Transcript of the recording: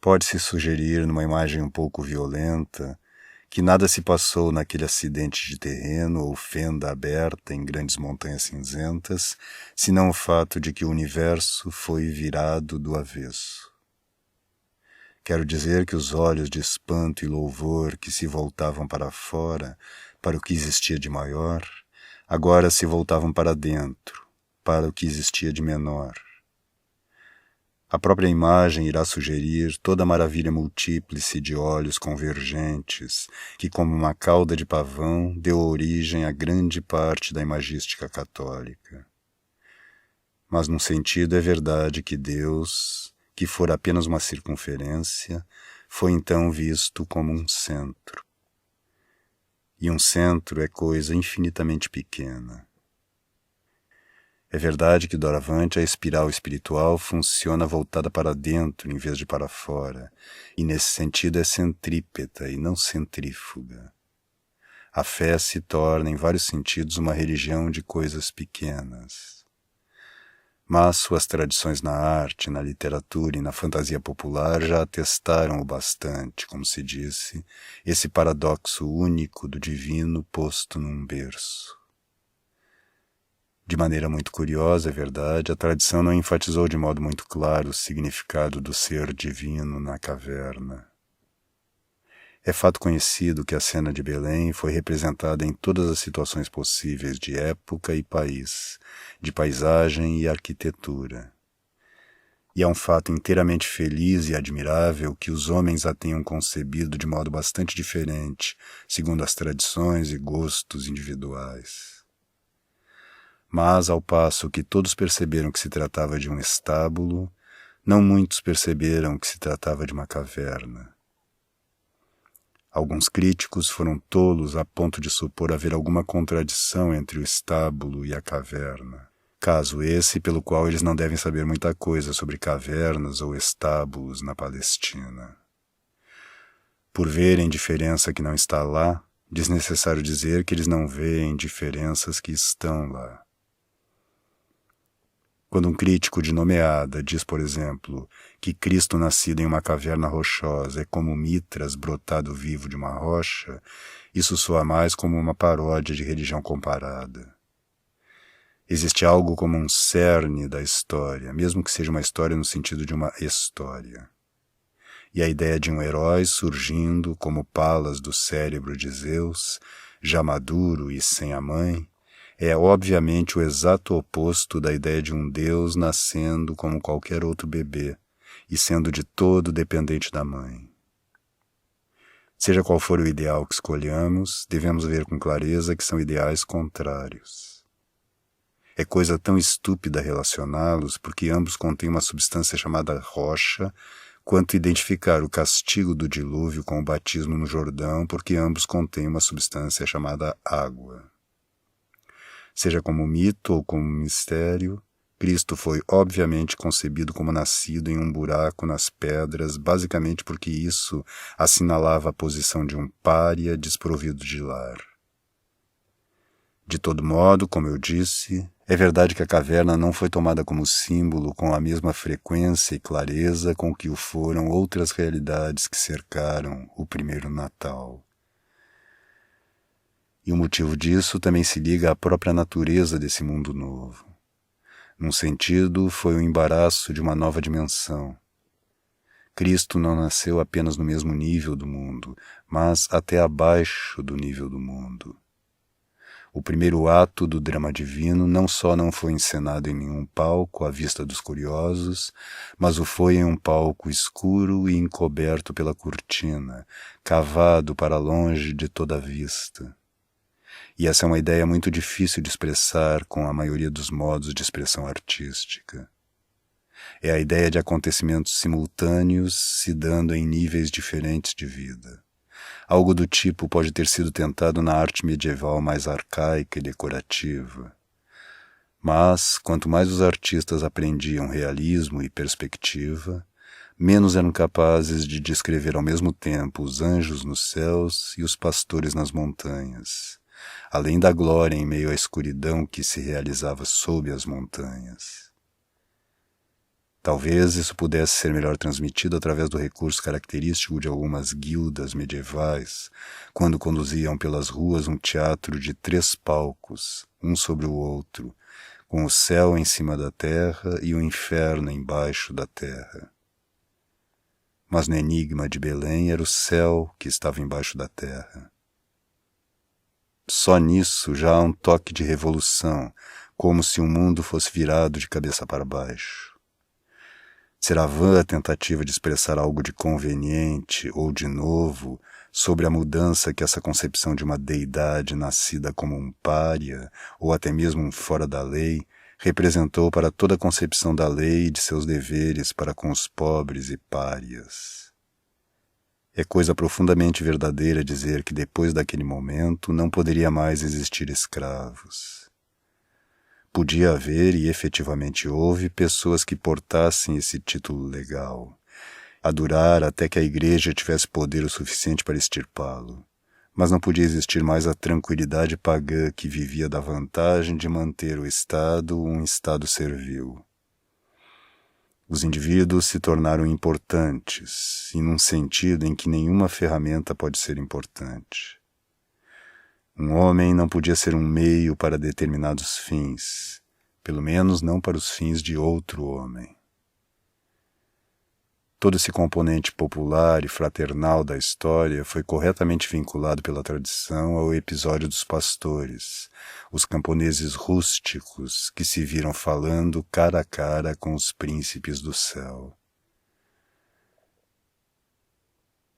Pode-se sugerir, numa imagem um pouco violenta, que nada se passou naquele acidente de terreno ou fenda aberta em grandes montanhas cinzentas, senão o fato de que o universo foi virado do avesso. Quero dizer que os olhos de espanto e louvor que se voltavam para fora, para o que existia de maior, agora se voltavam para dentro, para o que existia de menor. A própria imagem irá sugerir toda a maravilha multíplice de olhos convergentes, que, como uma cauda de pavão, deu origem a grande parte da imagística católica. Mas, num sentido, é verdade que Deus, que fora apenas uma circunferência, foi então visto como um centro. E um centro é coisa infinitamente pequena. É verdade que, doravante, a espiral espiritual funciona voltada para dentro em vez de para fora, e nesse sentido é centrípeta e não centrífuga. A fé se torna, em vários sentidos, uma religião de coisas pequenas. Mas suas tradições na arte, na literatura e na fantasia popular já atestaram o bastante, como se disse, esse paradoxo único do divino posto num berço. De maneira muito curiosa, é verdade, a tradição não enfatizou de modo muito claro o significado do ser divino na caverna. É fato conhecido que a cena de Belém foi representada em todas as situações possíveis de época e país, de paisagem e arquitetura. E é um fato inteiramente feliz e admirável que os homens a tenham concebido de modo bastante diferente, segundo as tradições e gostos individuais. Mas, ao passo que todos perceberam que se tratava de um estábulo, não muitos perceberam que se tratava de uma caverna. Alguns críticos foram tolos a ponto de supor haver alguma contradição entre o estábulo e a caverna, caso esse pelo qual eles não devem saber muita coisa sobre cavernas ou estábulos na Palestina. Por verem diferença que não está lá, desnecessário dizer que eles não veem diferenças que estão lá. Quando um crítico de nomeada diz, por exemplo, que Cristo nascido em uma caverna rochosa é como Mitras brotado vivo de uma rocha, isso soa mais como uma paródia de religião comparada. Existe algo como um cerne da história, mesmo que seja uma história no sentido de uma história. E a ideia de um herói surgindo como Palas do cérebro de Zeus, já maduro e sem a mãe, é obviamente o exato oposto da ideia de um Deus nascendo como qualquer outro bebê e sendo de todo dependente da mãe. Seja qual for o ideal que escolhamos, devemos ver com clareza que são ideais contrários. É coisa tão estúpida relacioná-los porque ambos contêm uma substância chamada rocha, quanto identificar o castigo do dilúvio com o batismo no Jordão porque ambos contêm uma substância chamada água. Seja como mito ou como mistério, Cristo foi obviamente concebido como nascido em um buraco nas pedras, basicamente porque isso assinalava a posição de um pária desprovido de lar. De todo modo, como eu disse, é verdade que a caverna não foi tomada como símbolo com a mesma frequência e clareza com que o foram outras realidades que cercaram o primeiro Natal. E o motivo disso também se liga à própria natureza desse mundo novo. Num sentido, foi o embaraço de uma nova dimensão. Cristo não nasceu apenas no mesmo nível do mundo, mas até abaixo do nível do mundo. O primeiro ato do drama divino não só não foi encenado em nenhum palco à vista dos curiosos, mas o foi em um palco escuro e encoberto pela cortina, cavado para longe de toda a vista. E essa é uma ideia muito difícil de expressar com a maioria dos modos de expressão artística. É a ideia de acontecimentos simultâneos se dando em níveis diferentes de vida. Algo do tipo pode ter sido tentado na arte medieval mais arcaica e decorativa. Mas, quanto mais os artistas aprendiam realismo e perspectiva, menos eram capazes de descrever ao mesmo tempo os anjos nos céus e os pastores nas montanhas, além da glória em meio à escuridão que se realizava sob as montanhas. Talvez isso pudesse ser melhor transmitido através do recurso característico de algumas guildas medievais, quando conduziam pelas ruas um teatro de 3 palcos, um sobre o outro, com o céu em cima da terra e o inferno embaixo da terra. Mas no enigma de Belém era o céu que estava embaixo da terra. Só nisso já há um toque de revolução, como se o mundo fosse virado de cabeça para baixo. Será vã a tentativa de expressar algo de conveniente ou de novo sobre a mudança que essa concepção de uma deidade nascida como um pária, ou até mesmo um fora da lei, representou para toda a concepção da lei e de seus deveres para com os pobres e párias. É coisa profundamente verdadeira dizer que depois daquele momento não poderia mais existir escravos. Podia haver, e efetivamente houve, pessoas que portassem esse título legal, a durar até que a igreja tivesse poder o suficiente para extirpá-lo. Mas não podia existir mais a tranquilidade pagã que vivia da vantagem de manter o Estado um Estado servil. Os indivíduos se tornaram importantes, e num sentido em que nenhuma ferramenta pode ser importante. Um homem não podia ser um meio para determinados fins, pelo menos não para os fins de outro homem. Todo esse componente popular e fraternal da história foi corretamente vinculado pela tradição ao episódio dos pastores, os camponeses rústicos que se viram falando cara a cara com os príncipes do céu.